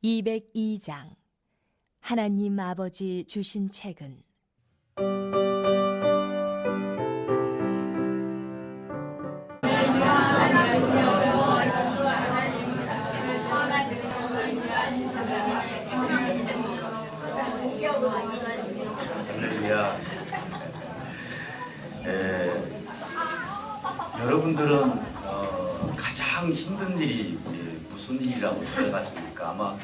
202장 하나님 아버지 주신 책은 할렐루야. 여러분들은 가장 힘든 일이 무슨 일이라고 생각하십니까? 아마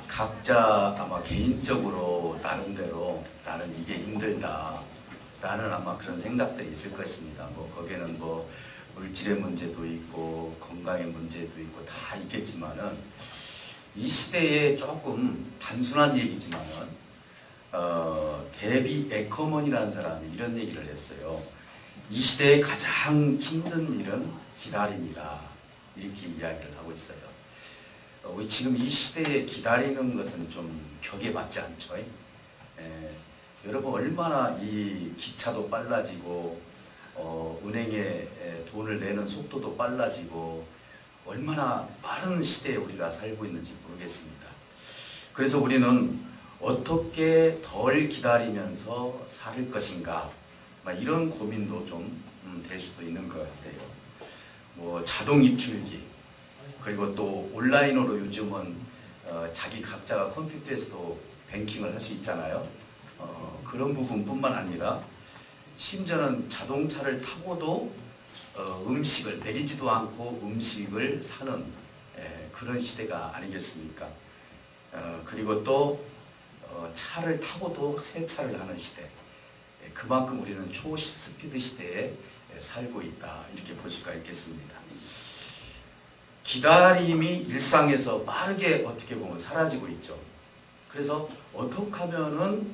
각자 개인적으로 나름대로 나는 이게 힘들다 라는 아마 그런 생각들이 있을 것입니다. 거기에는 물질의 문제도 있고 건강의 문제도 있고 다 있겠지만은 이 시대에 조금 단순한 얘기지만은 데비 에커먼이라는 사람이 이런 얘기를 했어요. 이 시대의 가장 힘든 일은 기다림이다. 이렇게 이야기를 하고 있어요. 우리 지금 이 시대에 기다리는 것은 좀 격에 맞지 않죠? 여러분 얼마나 이 기차도 빨라지고 은행에 돈을 내는 속도도 빨라지고 얼마나 빠른 시대에 우리가 살고 있는지 모르겠습니다. 그래서 우리는 어떻게 덜 기다리면서 살 것인가 이런 고민도 좀 될 수도 있는 것 같아요. 자동 입출기 그리고 또 온라인으로 요즘은 자기 각자가 컴퓨터에서도 뱅킹을 할 수 있잖아요. 그런 부분뿐만 아니라 심지어는 자동차를 타고도 음식을 내리지도 않고 음식을 사는 그런 시대가 아니겠습니까? 그리고 또 차를 타고도 세차를 하는 시대. 그만큼 우리는 초스피드 시대에 살고 있다 이렇게 볼 수가 있겠습니다. 기다림이 일상에서 빠르게 어떻게 보면 사라지고 있죠. 그래서 어떻게 하면은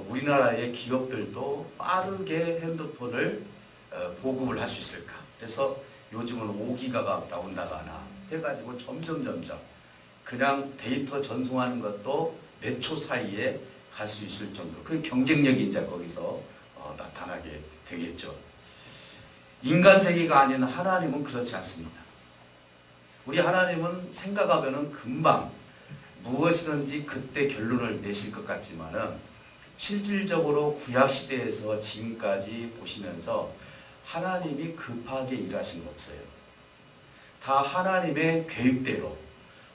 우리나라의 기업들도 빠르게 핸드폰을 보급을 할 수 있을까? 그래서 요즘은 5기가가 나온다거나 해가지고 점점 그냥 데이터 전송하는 것도 몇 초 사이에 갈 수 있을 정도. 그 경쟁력이 이제 거기서 나타나게 되겠죠. 인간 세계가 아닌 하나님은 그렇지 않습니다. 우리 하나님은 생각하면은 금방 무엇이든지 그때 결론을 내실 것 같지만은 실질적으로 구약 시대에서 지금까지 보시면서 하나님이 급하게 일하신 거 없어요. 다 하나님의 계획대로,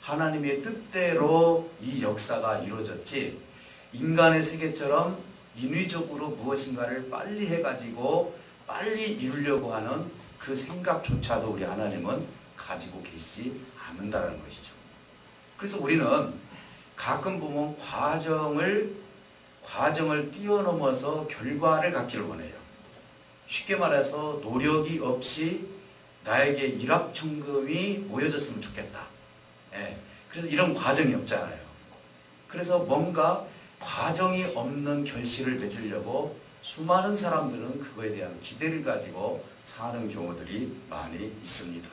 하나님의 뜻대로 이 역사가 이루어졌지 인간의 세계처럼 인위적으로 무엇인가를 빨리 해가지고 빨리 이루려고 하는 그 생각조차도 우리 하나님은 가지고 계시지 않는다는 것이죠. 그래서 우리는 가끔 보면 과정을 뛰어넘어서 결과를 갖기를 원해요. 쉽게 말해서 노력이 없이 나에게 일확천금이 모여졌으면 좋겠다. 그래서 이런 과정이 없잖아요. 그래서 뭔가 과정이 없는 결실을 맺으려고 수많은 사람들은 그거에 대한 기대를 가지고 사는 경우들이 많이 있습니다.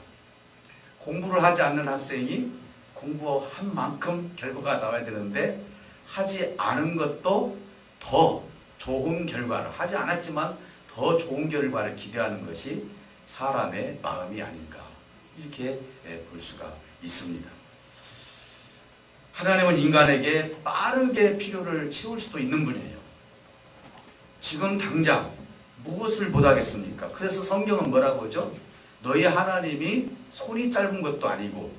공부를 하지 않는 학생이 공부한 만큼 결과가 나와야 되는데 하지 않은 것도 더 좋은 결과를 하지 않았지만 더 좋은 결과를 기대하는 것이 사람의 마음이 아닌가 이렇게 볼 수가 있습니다. 하나님은 인간에게 빠르게 필요를 채울 수도 있는 분이에요. 지금 당장 무엇을 못하겠습니까? 그래서 성경은 뭐라고 하죠? 너희 하나님이 손이 짧은 것도 아니고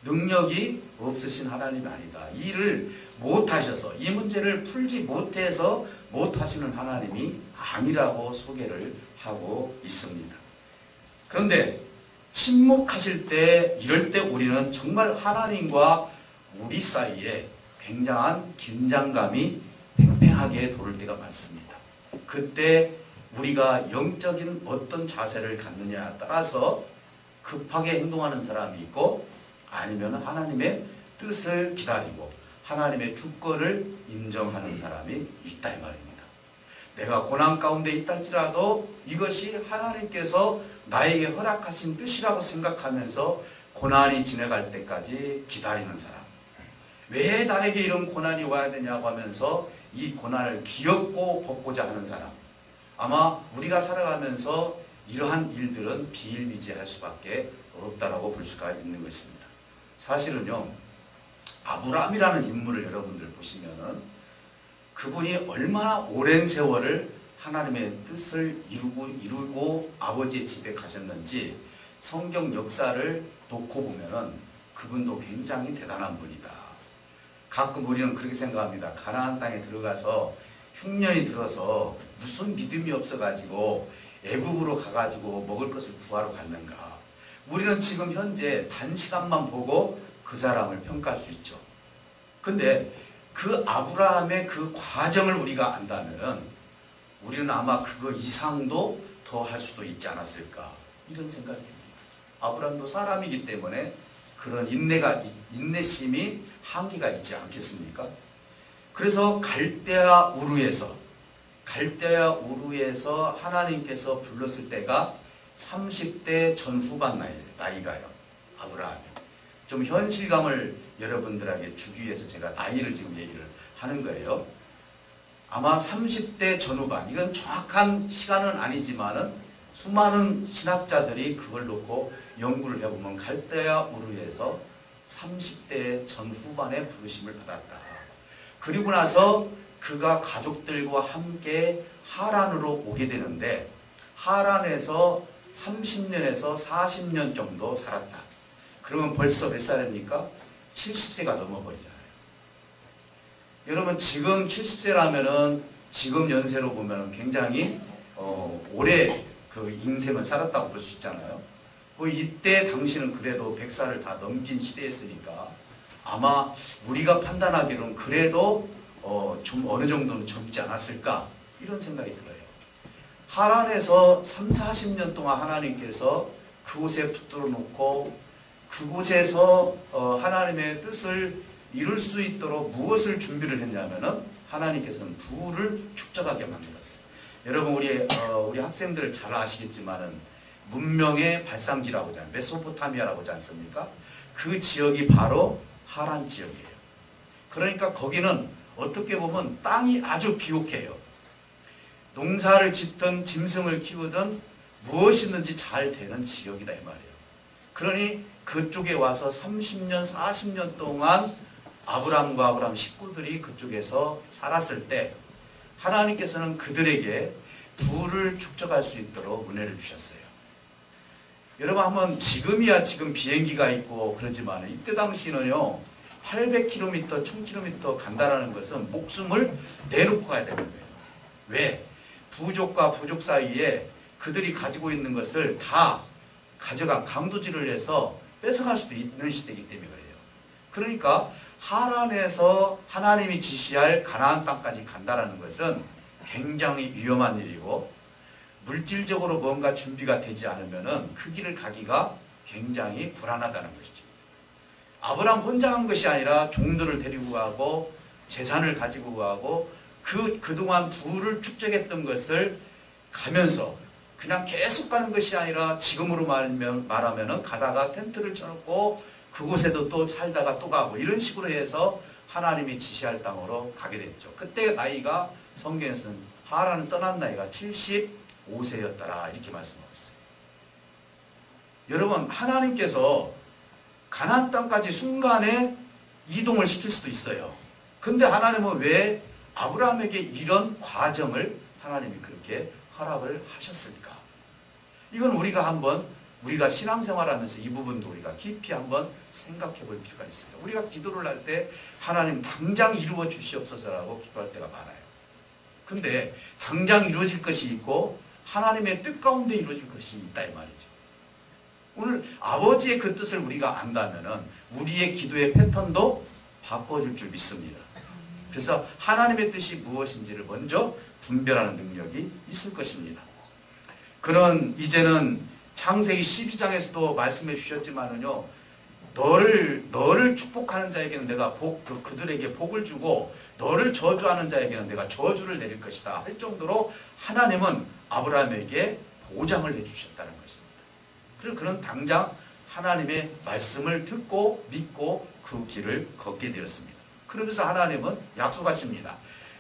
능력이 없으신 하나님이 아니다. 이 일을 못하셔서 이 문제를 풀지 못해서 못하시는 하나님이 아니라고 소개를 하고 있습니다. 그런데 침묵하실 때 이럴 때 우리는 정말 하나님과 우리 사이에 굉장한 긴장감이 팽팽하게 돌을 때가 많습니다. 그때 우리가 영적인 어떤 자세를 갖느냐에 따라서 급하게 행동하는 사람이 있고 아니면 하나님의 뜻을 기다리고 하나님의 주권을 인정하는 사람이 있다 이 말입니다. 내가 고난 가운데 있다 할지라도 이것이 하나님께서 나에게 허락하신 뜻이라고 생각하면서 고난이 지나갈 때까지 기다리는 사람. 왜 나에게 이런 고난이 와야 되냐고 하면서 이 고난을 기엽고 벗고자 하는 사람. 아마 우리가 살아가면서 이러한 일들은 비일비재할 수밖에 없다라고 볼 수가 있는 것입니다. 사실은요, 아브라함이라는 인물을 여러분들 보시면은 그분이 얼마나 오랜 세월을 하나님의 뜻을 이루고 아버지의 집에 가셨는지 성경 역사를 놓고 보면은 그분도 굉장히 대단한 분이다. 가끔 우리는 그렇게 생각합니다. 가나안 땅에 들어가서 흉년이 들어서 무슨 믿음이 없어가지고 애굽으로 가가지고 먹을 것을 구하러 갔는가. 우리는 지금 현재 단시간만 보고 그 사람을 평가할 수 있죠. 근데 그 아브라함의 그 과정을 우리가 안다면 우리는 아마 그거 이상도 더 할 수도 있지 않았을까 이런 생각이 듭니다. 아브라함도 사람이기 때문에 그런 인내심이 한계가 있지 않겠습니까? 그래서 갈대아 우르에서 하나님께서 불렀을 때가 30대 전후반 나이가요. 아브라함이. 좀 현실감을 여러분들에게 주기 위해서 제가 나이를 지금 얘기를 하는 거예요. 아마 30대 전후반, 이건 정확한 시간은 아니지만은 수많은 신학자들이 그걸 놓고 연구를 해보면 갈대아 우르에서 30대 전후반에 부르심을 받았다. 그리고 나서 그가 가족들과 함께 하란으로 오게 되는데 하란에서 30년에서 40년 정도 살았다. 그러면 벌써 몇 살입니까? 70세가 넘어버리잖아요. 여러분 지금 70세라면은 지금 연세로 보면 굉장히 오래 그 인생을 살았다고 볼 수 있잖아요. 이때 당시는 그래도 100살을 다 넘긴 시대였으니까 아마 우리가 판단하기로는 그래도 좀 어느 정도는 젊지 않았을까 이런 생각이 들어요. 하란에서 40년 동안 하나님께서 그곳에 붙들어 놓고 그곳에서 하나님의 뜻을 이룰 수 있도록 무엇을 준비를 했냐면은 하나님께서는 부를 축적하게 만들었어요. 여러분 우리 학생들 잘 아시겠지만은 문명의 발상지라고 하잖아요. 메소포타미아라고 하지 않습니까? 그 지역이 바로 하란 지역이에요. 그러니까 거기는 어떻게 보면 땅이 아주 비옥해요. 농사를 짓든 짐승을 키우든 무엇이든지 잘 되는 지역이다 이 말이에요. 그러니 그쪽에 와서 30년, 40년 동안 아브라함과 아브라함 식구들이 그쪽에서 살았을 때 하나님께서는 그들에게 부를 축적할 수 있도록 은혜를 주셨어요. 여러분 한번 지금이야 지금 비행기가 있고 그러지만 이때 당시는요 800km, 1000km 간다라는 것은 목숨을 내놓고 가야 되는 거예요. 왜? 부족과 부족 사이에 그들이 가지고 있는 것을 다 가져가 강도질을 해서 뺏어갈 수도 있는 시대이기 때문에 그래요. 그러니까 하란에서 하나님이 지시할 가나안 땅까지 간다라는 것은 굉장히 위험한 일이고 물질적으로 뭔가 준비가 되지 않으면은 그 길을 가기가 굉장히 불안하다는 것이죠. 아브라함 혼자 간 것이 아니라 종들을 데리고 가고 재산을 가지고 가고 그동안 부를 축적했던 것을 가면서 그냥 계속 가는 것이 아니라 지금으로 말하면은 가다가 텐트를 쳐놓고 그곳에도 또 살다가 또 가고 이런 식으로 해서 하나님이 지시할 땅으로 가게 됐죠. 그때 나이가 성경에서는 하란을 떠난 나이가 75세였더라 이렇게 말씀하고 있어요. 여러분 하나님께서 가나안 땅까지 순간에 이동을 시킬 수도 있어요. 근데 하나님은 왜 아브라함에게 이런 과정을 하나님이 그렇게 허락을 하셨을까? 이건 우리가 신앙생활하면서 이 부분도 우리가 깊이 한번 생각해 볼 필요가 있어요. 우리가 기도를 할 때 하나님 당장 이루어 주시옵소서라고 기도할 때가 많아요. 근데 당장 이루어질 것이 있고 하나님의 뜻 가운데 이루어질 것이 있다 이 말이죠. 오늘 아버지의 그 뜻을 우리가 안다면은 우리의 기도의 패턴도 바꿔줄 줄 믿습니다. 그래서 하나님의 뜻이 무엇인지를 먼저 분별하는 능력이 있을 것입니다. 그런 이제는 창세기 12장에서도 말씀해 주셨지만은요, 너를 축복하는 자에게는 내가 그들에게 복을 주고 너를 저주하는 자에게는 내가 저주를 내릴 것이다 할 정도로 하나님은 아브라함에게 보장을 해주셨다는 것입니다. 그래서 그는 당장 하나님의 말씀을 듣고 믿고 그 길을 걷게 되었습니다. 그러면서 하나님은 약속하십니다.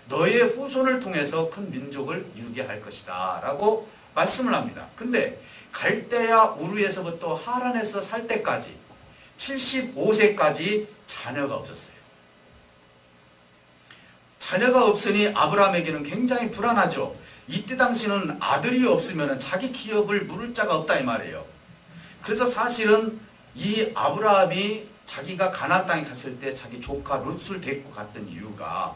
너의 후손을 통해서 큰 민족을 이루게 할 것이다 라고 말씀을 합니다. 근데 갈대아 우르에서부터 하란에서 살 때까지 75세까지 자녀가 없었어요. 자녀가 없으니 아브라함에게는 굉장히 불안하죠. 이때 당시는 아들이 없으면 자기 기업을 물을 자가 없다 이 말이에요. 그래서 사실은 이 아브라함이 자기가 가나안 땅에 갔을 때 자기 조카 룻을 데리고 갔던 이유가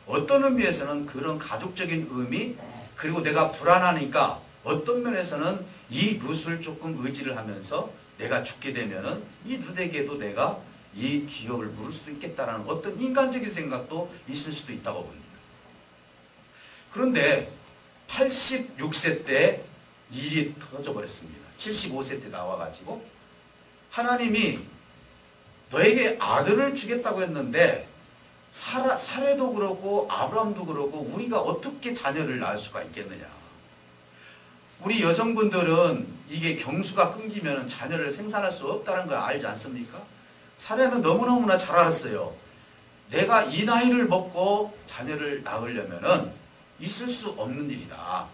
어떤 의미에서는 그런 가족적인 의미, 그리고 내가 불안하니까 어떤 면에서는 이 룻을 조금 의지를 하면서 내가 죽게 되면은 이 룻에게도 내가 이 기업을 물을 수도 있겠다라는 어떤 인간적인 생각도 있을 수도 있다고 봅니다. 그런데 86세 때 일이 터져 버렸습니다. 75세 때 나와가지고 하나님이 너에게 아들을 주겠다고 했는데 사레도 그러고 아브라함도 그러고 우리가 어떻게 자녀를 낳을 수가 있겠느냐. 우리 여성분들은 이게 경수가 끊기면 자녀를 생산할 수 없다는 걸 알지 않습니까? 사례는 너무너무나 잘 알았어요. 내가 이 나이를 먹고 자녀를 낳으려면 있을 수 없는 일이다.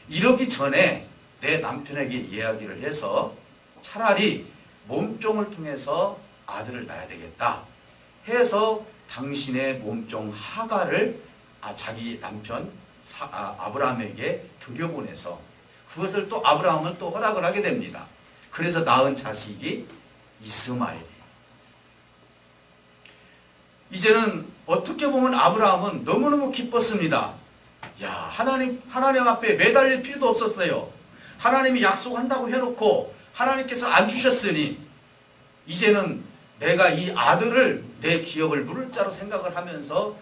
이러기 전에 내 남편에게 이야기를 해서 차라리 몸종을 통해서 아들을 낳아야 되겠다 해서 당신의 몸종 하가를 자기 남편 아브라함에게 들여보내서 그것을 또 아브라함은 또 허락을 하게 됩니다. 그래서 낳은 자식이 이스마엘이에요. 이제는 어떻게 보면 아브라함은 너무너무 기뻤습니다. 야, 하나님 앞에 매달릴 필요도 없었어요. 하나님이 약속한다고 해놓고 하나님께서 안 주셨으니 이제는 내가 이 아들을 내 기업을 물을 자로 생각을 하면서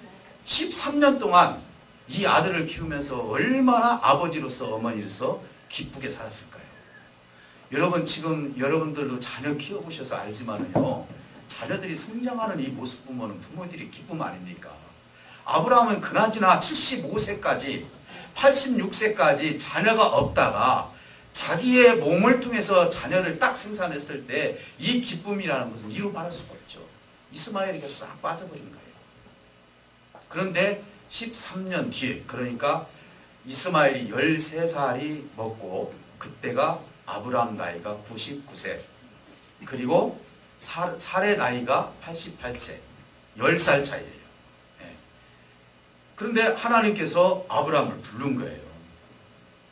13년 동안 이 아들을 키우면서 얼마나 아버지로서 어머니로서 기쁘게 살았을까요? 여러분 지금 여러분들도 자녀 키워보셔서 알지만은요, 자녀들이 성장하는 이 모습 보면 부모들이 기쁨 아닙니까? 아브라함은 그나저나 75세까지 86세까지 자녀가 없다가 자기의 몸을 통해서 자녀를 딱 생산했을 때 이 기쁨이라는 것은 이루 말할 수가 없죠. 이스마엘에게 싹 빠져버린 거예요. 그런데 13년 뒤에, 그러니까 이스마엘이 13살이 먹고 그때가 아브라함 나이가 99세, 그리고 살의 나이가 88세, 10살 차이예요. 그런데 하나님께서 아브라함을 부른 거예요.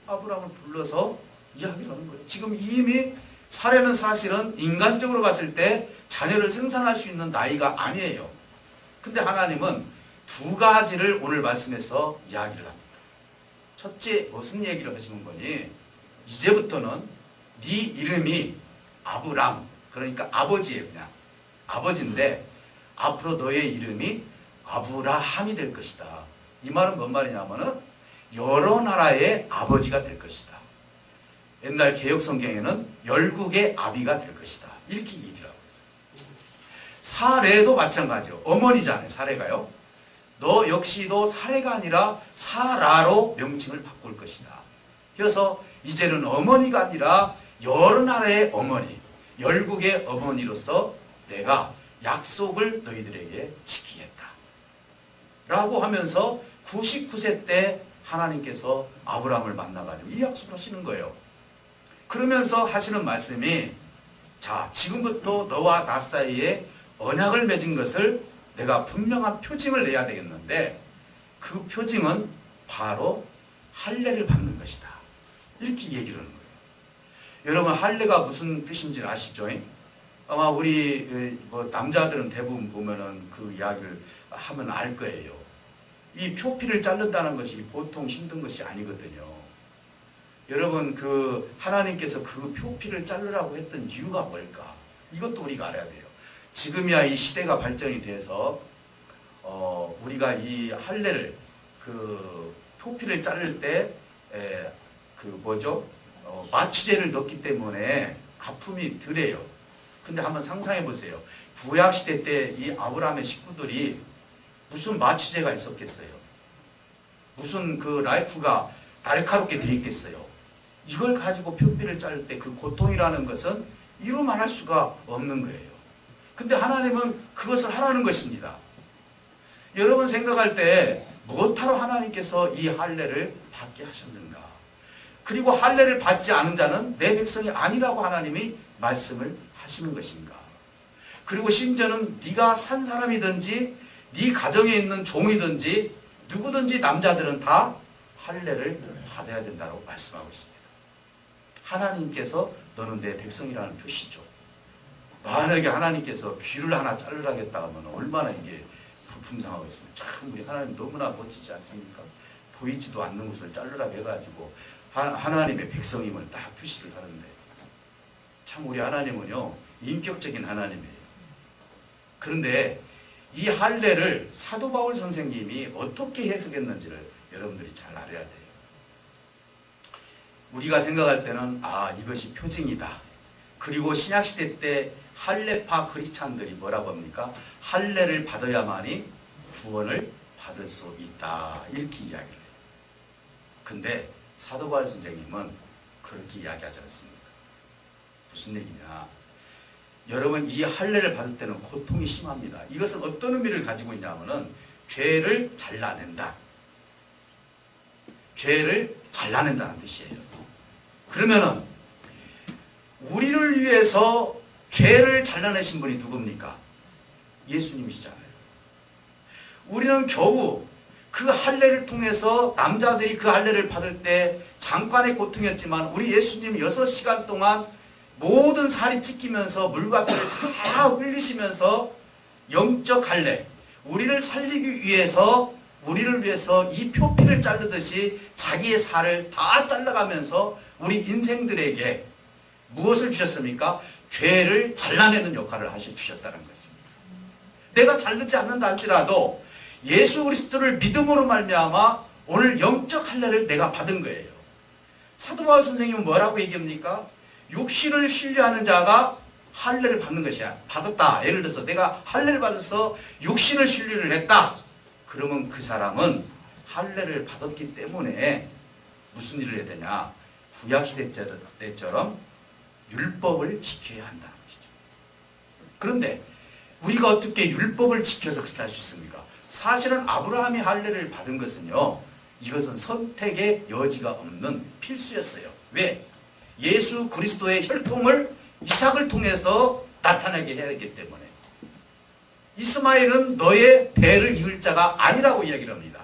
아브라함을 불러서 이야기를 하는 거예요. 지금 이미 사례는 사실은 인간적으로 봤을 때 자녀를 생산할 수 있는 나이가 아니에요. 근데 하나님은 두 가지를 오늘 말씀에서 이야기를 합니다. 첫째, 무슨 얘기를 하시는 거니? 이제부터는 네 이름이 아브람, 그러니까 아버지예요. 그냥 아버지인데 앞으로 너의 이름이 아브라함이 될 것이다. 이 말은 뭔 말이냐면은 여러 나라의 아버지가 될 것이다. 옛날 개혁성경에는 열국의 아비가 될 것이다. 이렇게 얘기를 하고 있어요. 사레도 마찬가지요. 어머니잖아요. 사레가요. 너 역시도 사레가 아니라 사라로 명칭을 바꿀 것이다. 그래서 이제는 어머니가 아니라 여러 나라의 어머니, 열국의 어머니로서 내가 약속을 너희들에게 지키겠다. 라고 하면서 99세 때 하나님께서 아브라함을 만나가지고 이 약속을 하시는 거예요. 그러면서 하시는 말씀이, 자, 지금부터 너와 나 사이에 언약을 맺은 것을 내가 분명한 표징을 내야 되겠는데 그 표징은 바로 할례를 받는 것이다. 이렇게 얘기를 하는 거예요. 여러분, 할례가 무슨 뜻인지 아시죠? 아마 우리 남자들은 대부분 보면은 그 이야기를 하면 알 거예요. 이 표피를 자른다는 것이 보통 힘든 것이 아니거든요. 여러분, 그 하나님께서 그 표피를 자르라고 했던 이유가 뭘까? 이것도 우리가 알아야 돼요. 지금이야 이 시대가 발전이 돼서 우리가 이 할례를 그 표피를 자를 때 마취제를 넣기 때문에 아픔이 덜해요. 근데 한번 상상해 보세요. 구약 시대 때 이 아브라함의 식구들이 무슨 마취제가 있었겠어요? 무슨 그 라이프가 날카롭게 돼 있겠어요? 이걸 가지고 표피를 자를 때 그 고통이라는 것은 이루 말할 수가 없는 거예요. 근데 하나님은 그것을 하라는 것입니다. 여러분 생각할 때 무엇하러 하나님께서 이 할례를 받게 하셨는가? 그리고 할례를 받지 않은 자는 내 백성이 아니라고 하나님이 말씀을 하시는 것인가? 그리고 심지어는 네가 산 사람이든지 네 가정에 있는 종이든지 누구든지 남자들은 다 할례를 받아야 된다고 말씀하고 있습니다. 하나님께서 너는 내 백성이라는 표시죠. 만약에 하나님께서 귀를 하나 자르라겠다 하면 얼마나 이게 불품상하겠습니까? 참 우리 하나님 너무나 멋지지 않습니까? 보이지도 않는 것을 자르라고 해가지고 하나님의 백성임을 딱 표시를 하는데, 참 우리 하나님은요 인격적인 하나님이에요. 그런데 이 할례를 사도 바울 선생님이 어떻게 해석했는지를 여러분들이 잘 알아야 돼요. 우리가 생각할 때는 이것이 표징이다. 그리고 신약시대 때 할례파 크리스찬들이 뭐라고 합니까? 할례를 받아야만이 구원을 받을 수 있다, 이렇게 이야기를 해요. 근데 사도 바울 선생님은 그렇게 이야기하지 않습니다. 무슨 얘기냐? 여러분, 이 할례를 받을 때는 고통이 심합니다. 이것은 어떤 의미를 가지고 있냐면은 죄를 잘라낸다. 죄를 잘라낸다는 뜻이에요. 그러면은 우리를 위해서 죄를 잘라내신 분이 누굽니까? 예수님이시잖아요. 우리는 겨우 그 할례를 통해서 남자들이 그 할례를 받을 때 잠깐의 고통이었지만 우리 예수님 6시간 동안 모든 살이 찢기면서 물과 피를 다 흘리시면서 영적 할례, 우리를 살리기 위해서, 우리를 위해서 이 표피를 자르듯이 자기의 살을 다 잘라가면서 우리 인생들에게 무엇을 주셨습니까? 죄를 잘라내는 역할을 주셨다는 거죠. 내가 자르지 않는다 할지라도 예수 그리스도를 믿음으로 말미암아 오늘 영적 할례를 내가 받은 거예요. 사도 바울 선생님은 뭐라고 얘기합니까? 육신을 신뢰하는 자가 할례를 받는 것이야. 받았다. 예를 들어서 내가 할례를 받아서 육신을 신뢰를 했다. 그러면 그 사람은 할례를 받았기 때문에 무슨 일을 해야 되냐? 구약시대 때처럼 율법을 지켜야 한다는 것이죠. 그런데 우리가 어떻게 율법을 지켜서 그렇게 할 수 있습니까? 사실은 아브라함이 할례를 받은 것은요, 이것은 선택의 여지가 없는 필수였어요. 왜? 예수 그리스도의 혈통을 이삭을 통해서 나타나게 해야 하기 때문에. 이스마엘은 너의 대를 이을 자가 아니라고 이야기를 합니다.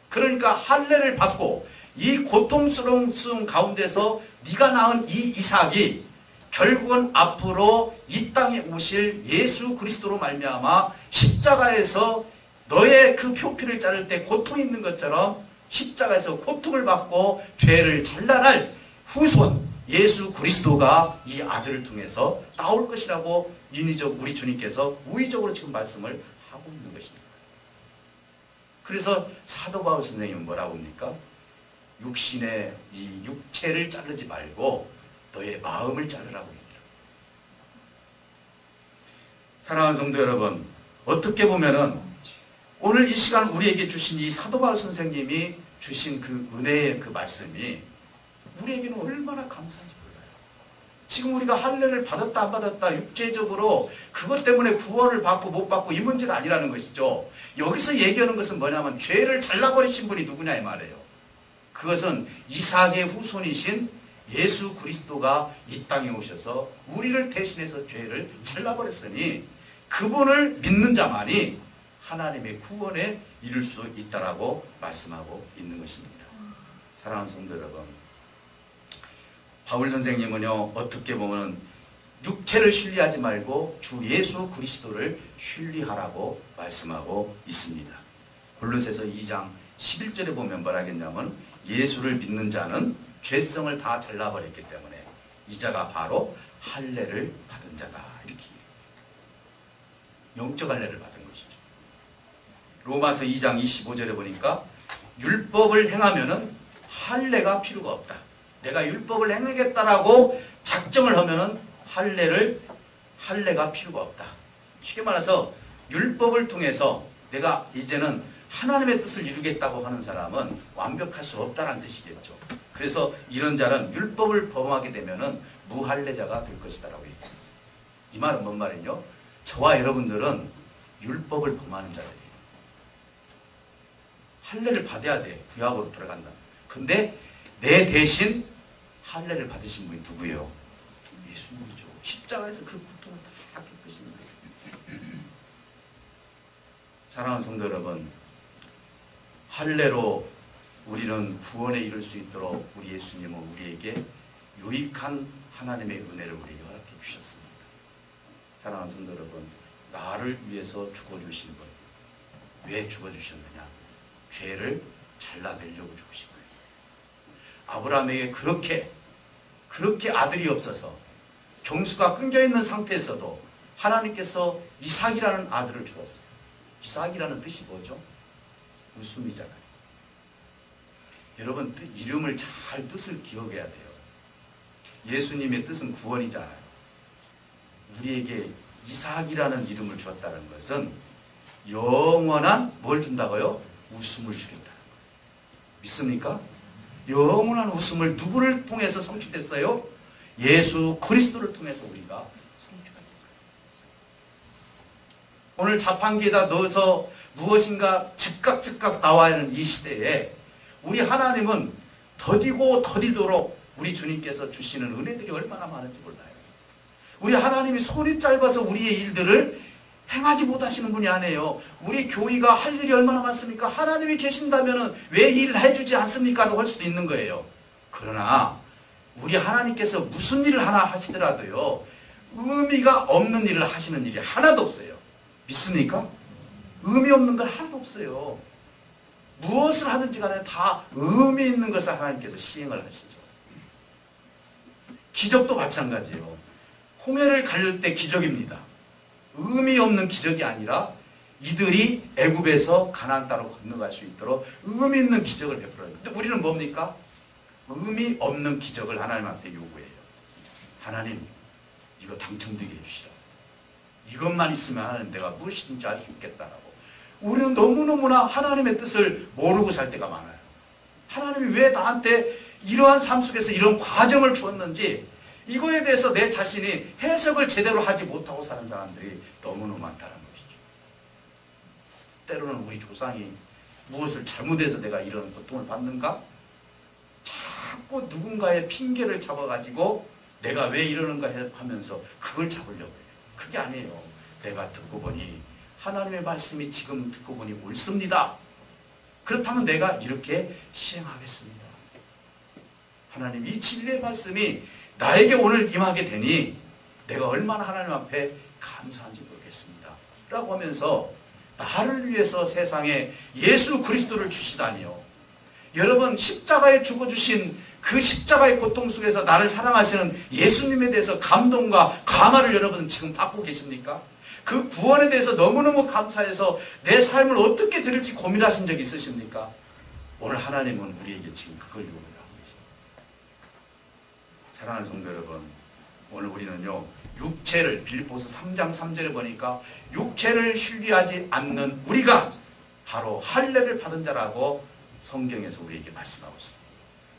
그러니까 할례를 받고 이 고통스러운 가운데서 네가 낳은 이 이삭이 결국은 앞으로 이 땅에 오실 예수 그리스도로 말미암아 십자가에서 너의 그 표피를 자를 때 고통이 있는 것처럼 십자가에서 고통을 받고 죄를 잘라낼 후손 예수 그리스도가 이 아들을 통해서 나올 것이라고 인위적 우리 주님께서 우의적으로 지금 말씀을 하고 있는 것입니다. 그래서 사도 바울 선생님은 뭐라고 합니까? 육신의 이 육체를 자르지 말고 너의 마음을 자르라고 합니다. 사랑하는 성도 여러분, 어떻게 보면은 오늘 이 시간 우리에게 주신 이 사도 바울 선생님이 주신 그 은혜의 그 말씀이 우리에게는 얼마나 감사한지 몰라요. 지금 우리가 할례를 받았다 안 받았다 육체적으로 그것 때문에 구원을 받고 못 받고 이 문제가 아니라는 것이죠. 여기서 얘기하는 것은 뭐냐면 죄를 잘라버리신 분이 누구냐 이 말이에요. 그것은 이삭의 후손이신 예수 그리스도가 이 땅에 오셔서 우리를 대신해서 죄를 잘라버렸으니 그분을 믿는 자만이 하나님의 구원에 이룰 수 있다라고 말씀하고 있는 것입니다. 사랑하는 성도 여러분, 바울 선생님은요, 어떻게 보면 육체를 신뢰하지 말고 주 예수 그리스도를 신뢰하라고 말씀하고 있습니다. 골로새서 2장 11절에 보면 뭐라 하겠냐면 예수를 믿는 자는 죄성을 다 잘라버렸기 때문에 이 자가 바로 할례를 받은 자다, 이렇게 영적 할례를 받은 것이죠. 로마서 2장 25절에 보니까 율법을 행하면은 할례가 필요가 없다. 내가 율법을 행하겠다라고 작정을 하면은 할례가 필요가 없다. 쉽게 말해서 율법을 통해서 내가 이제는 하나님의 뜻을 이루겠다고 하는 사람은 완벽할 수 없다는 뜻이겠죠. 그래서 이런 자는 율법을 범하게 되면은 무할례자가 될 것이다라고 얘기했어요. 이 말은 뭔 말이냐? 저와 여러분들은 율법을 범하는 자들이에요. 할례를 받아야 돼. 구약으로 들어간다. 근데 내 대신 할례를 받으신 분이 누구예요? 예수님이죠. 십자가에서 그 고통을 다 겪으신 거예요. 사랑하는 성도 여러분, 할례로 우리는 구원에 이를 수 있도록 우리 예수님은 우리에게 유익한 하나님의 은혜를 우리에게 허락해 주셨습니다. 사랑하는 성도 여러분, 나를 위해서 죽어주신 분, 왜 죽어주셨느냐? 죄를 잘라내려고 죽으신 거예요. 아브라함에게 그렇게 아들이 없어서 경수가 끊겨있는 상태에서도 하나님께서 이삭이라는 아들을 주었어요. 이삭이라는 뜻이 뭐죠? 웃음이잖아요. 여러분, 이름을 잘 뜻을 기억해야 돼요. 예수님의 뜻은 구원이잖아요. 우리에게 이삭이라는 이름을 주었다는 것은 영원한 뭘 준다고요? 웃음을 주겠다는 거예요. 믿습니까? 영원한 웃음을 누구를 통해서 성취됐어요? 예수 그리스도를 통해서 우리가 성취가 됐어요. 오늘 자판기에다 넣어서 무엇인가 즉각 나와야 하는 이 시대에 우리 하나님은 더디고 더디도록 우리 주님께서 주시는 은혜들이 얼마나 많은지 몰라요. 우리 하나님이 손이 짧아서 우리의 일들을 행하지 못하시는 분이 아니에요. 우리 교회가 할 일이 얼마나 많습니까? 하나님이 계신다면 왜 일을 해주지 않습니까? 라고 할 수도 있는 거예요. 그러나 우리 하나님께서 무슨 일을 하나 하시더라도요, 의미가 없는 일을 하시는 일이 하나도 없어요. 믿습니까? 의미 없는 건 하나도 없어요. 무엇을 하든지 간에 다 의미 있는 것을 하나님께서 시행을 하시죠. 기적도 마찬가지예요. 홍해를 가를 때 기적입니다. 의미 없는 기적이 아니라 이들이 애굽에서 가나안 땅으로 건너갈 수 있도록 의미 있는 기적을 베풀어요. 근데 우리는 뭡니까? 의미 없는 기적을 하나님한테 요구해요. 하나님, 이거 당첨되게 해주시라. 이것만 있으면 하나님 내가 무엇이든지 할 수 있겠다라고. 우리는 너무너무나 하나님의 뜻을 모르고 살 때가 많아요. 하나님이 왜 나한테 이러한 삶 속에서 이런 과정을 주었는지 이거에 대해서 내 자신이 해석을 제대로 하지 못하고 사는 사람들이 너무너무 많다는 것이죠. 때로는 우리 조상이 무엇을 잘못해서 내가 이런 고통을 받는가? 자꾸 누군가의 핑계를 잡아가지고 내가 왜 이러는가 하면서 그걸 잡으려고 해요. 그게 아니에요. 내가 듣고 보니 하나님의 말씀이 지금 듣고 보니 옳습니다. 그렇다면 내가 이렇게 시행하겠습니다. 하나님, 이 진리의 말씀이 나에게 오늘 임하게 되니 내가 얼마나 하나님 앞에 감사한지 모르겠습니다. 라고 하면서 나를 위해서 세상에 예수 그리스도를 주시다니요. 여러분, 십자가에 죽어주신 그 십자가의 고통 속에서 나를 사랑하시는 예수님에 대해서 감동과 감화를 여러분 지금 받고 계십니까? 그 구원에 대해서 너무너무 감사해서 내 삶을 어떻게 드릴지 고민하신 적이 있으십니까? 오늘 하나님은 우리에게 지금 그걸 요구하고 계십니다. 사랑하는 성도 여러분, 오늘 우리는요, 육체를, 빌립보서 3장 3절에 보니까 육체를 신뢰하지 않는 우리가 바로 할례를 받은 자라고 성경에서 우리에게 말씀하고 있습니다.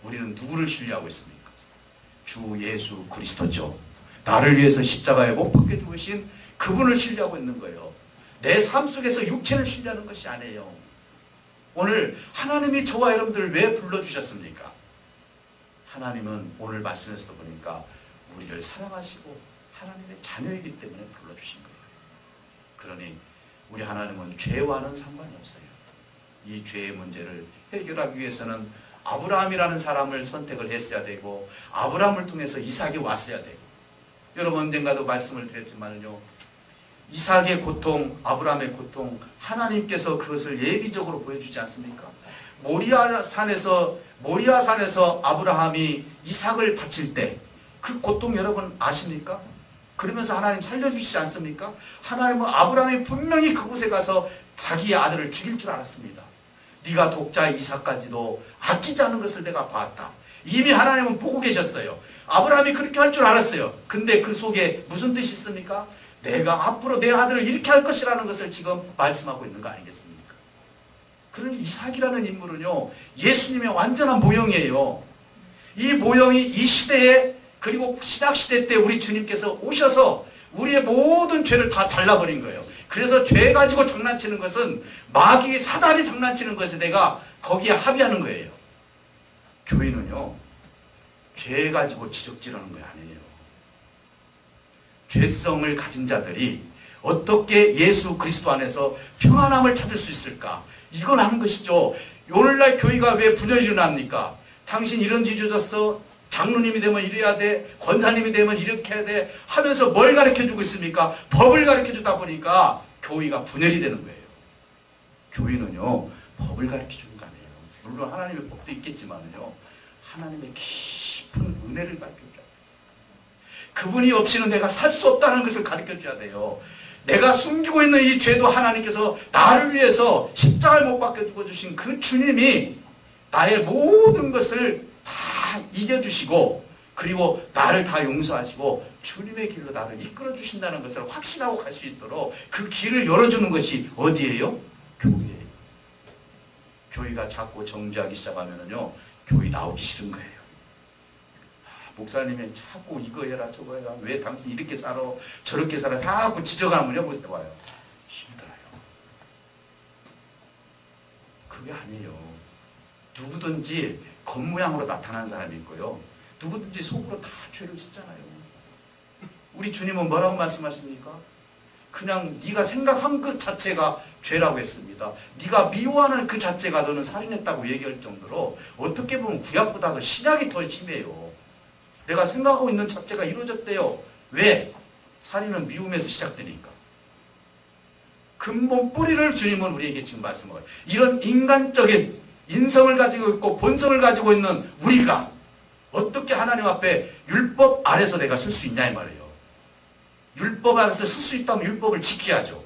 우리는 누구를 신뢰하고 있습니까? 주 예수 그리스도죠. 나를 위해서 십자가에 못 박혀 죽으신 그분을 신뢰하고 있는 거예요. 내 삶 속에서 육체를 신뢰하는 것이 아니에요. 오늘 하나님이 저와 여러분들을 왜 불러주셨습니까? 하나님은 오늘 말씀에서 보니까 우리를 사랑하시고 하나님의 자녀이기 때문에 불러주신 거예요. 그러니 우리 하나님은 죄와는 상관이 없어요. 이 죄의 문제를 해결하기 위해서는 아브라함이라는 사람을 선택을 했어야 되고 아브라함을 통해서 이삭이 왔어야 되고, 여러분 언젠가도 말씀을 드렸지만요, 이삭의 고통, 아브라함의 고통, 하나님께서 그것을 예비적으로 보여주지 않습니까? 모리아산에서 아브라함이 이삭을 바칠 때 그 고통 여러분 아십니까? 그러면서 하나님 살려주시지 않습니까? 하나님은 아브라함이 분명히 그곳에 가서 자기의 아들을 죽일 줄 알았습니다. 네가 독자 이삭까지도 아끼지 않은 것을 내가 봤다. 이미 하나님은 보고 계셨어요. 아브라함이 그렇게 할 줄 알았어요. 근데 그 속에 무슨 뜻이 있습니까? 내가 앞으로 내 아들을 이렇게 할 것이라는 것을 지금 말씀하고 있는 거 아니겠습니까? 그러니 이삭이라는 인물은요, 예수님의 완전한 모형이에요. 이 모형이 이 시대에, 그리고 신약시대 때 우리 주님께서 오셔서 우리의 모든 죄를 다 잘라버린 거예요. 그래서 죄 가지고 장난치는 것은 마귀 사단이 장난치는 것에 내가 거기에 합의하는 거예요. 교회는요, 죄 가지고 지적질하는 거 아니에요. 죄성을 가진 자들이 어떻게 예수 그리스도 안에서 평안함을 찾을 수 있을까? 이걸 하는 것이죠. 오늘날 교회가 왜 분열이 일어납니까? 당신 이런 지 주셨어? 장로님이 되면 이래야 돼? 권사님이 되면 이렇게 해야 돼? 하면서 뭘 가르쳐주고 있습니까? 법을 가르쳐주다 보니까 교회가 분열이 되는 거예요. 교회는요, 법을 가르쳐주는 거 아니에요. 물론 하나님의 법도 있겠지만요, 하나님의 깊은 은혜를 가르쳐줘야 돼요. 그분이 없이는 내가 살 수 없다는 것을 가르쳐줘야 돼요. 내가 숨기고 있는 이 죄도 하나님께서 나를 위해서 십자가를 못 박혀 죽어주신 그 주님이 나의 모든 것을 다 이겨주시고, 그리고 나를 다 용서하시고 주님의 길로 나를 이끌어 주신다는 것을 확신하고 갈 수 있도록 그 길을 열어주는 것이 어디예요? 교회예요. 교회가 자꾸 정죄하기 시작하면요, 교회 나오기 싫은 거예요. 목사님이 자꾸 이거 해라 저거 해라, 왜 당신 이렇게 살아 저렇게 살아, 자꾸 지적하면 해보세요. 와요. 힘들어요. 그게 아니에요. 누구든지 겉모양으로 나타난 사람이 있고요, 누구든지 속으로 다 죄를 짓잖아요. 우리 주님은 뭐라고 말씀하십니까? 그냥 네가 생각한 그 자체가 죄라고 했습니다. 네가 미워하는 그 자체가 너는 살인했다고 얘기할 정도로, 어떻게 보면 구약보다도 신약이 더 심해요. 내가 생각하고 있는 자체가 이루어졌대요. 왜? 살인은 미움에서 시작되니까. 근본 뿌리를 주님은 우리에게 지금 말씀하고요. 이런 인간적인 인성을 가지고 있고 본성을 가지고 있는 우리가 어떻게 하나님 앞에 율법 아래서 내가 설 수 있냐 이 말이에요. 율법 아래서 쓸 수 있다면 율법을 지켜야죠.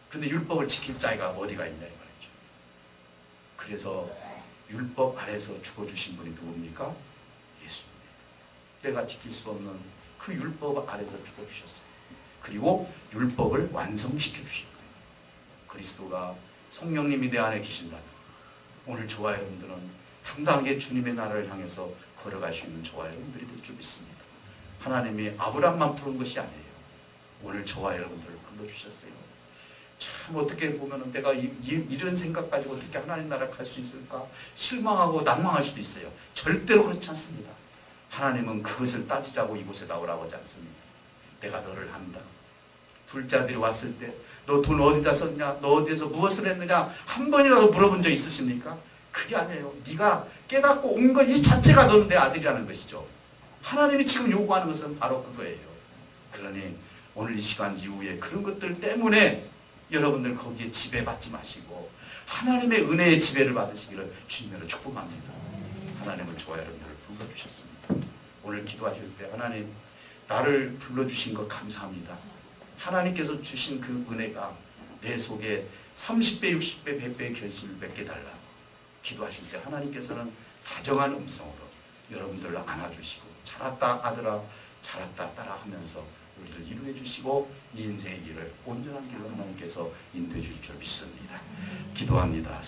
그런데 율법을 지킬 자가 어디가 있냐 이 말이죠. 그래서 율법 아래서 죽어주신 분이 누굽니까? 예수님. 내가 지킬 수 없는 그 율법 아래서 죽어주셨어요. 그리고 율법을 완성시켜 주신 거예요. 그리스도가 성령님이 내 안에 계신다면 오늘 저와 여러분들은 당당하게 주님의 나라를 향해서 걸어갈 수 있는 저와 여러분들이 될 줄 믿습니다. 하나님이 아브람만 부른 것이 아니에요. 오늘 저와 여러분들을 불러주셨어요. 참 어떻게 보면 내가 이런 생각 가지고 어떻게 하나님 나라를 갈 수 있을까 실망하고 난망할 수도 있어요. 절대로 그렇지 않습니다. 하나님은 그것을 따지자고 이곳에 나오라고 하지 않습니다. 내가 너를 안다. 둘째 아들이 왔을 때 너 돈 어디다 썼냐? 너 어디에서 무엇을 했느냐? 한 번이라도 물어본 적 있으십니까? 그게 아니에요. 네가 깨닫고 온 것 이 자체가 너는 내 아들이라는 것이죠. 하나님이 지금 요구하는 것은 바로 그거예요. 그러니 오늘 이 시간 이후에 그런 것들 때문에 여러분들 거기에 지배받지 마시고 하나님의 은혜의 지배를 받으시기를 주님으로 축복합니다. 하나님은 저와 여러분들을 불러주셨습니다. 오늘 기도하실 때 하나님 나를 불러주신 것 감사합니다. 하나님께서 주신 그 은혜가 내 속에 30배, 60배, 100배의 결실을 맺게 달라. 기도하실 때 하나님께서는 다정한 음성으로 여러분들을 안아주시고 잘했다 아들아 잘했다 딸아 하면서 우리를 이루해 주시고 이 인생의 길을 온전한 길로 하나님께서 인도해 주실 줄 믿습니다. 기도합니다.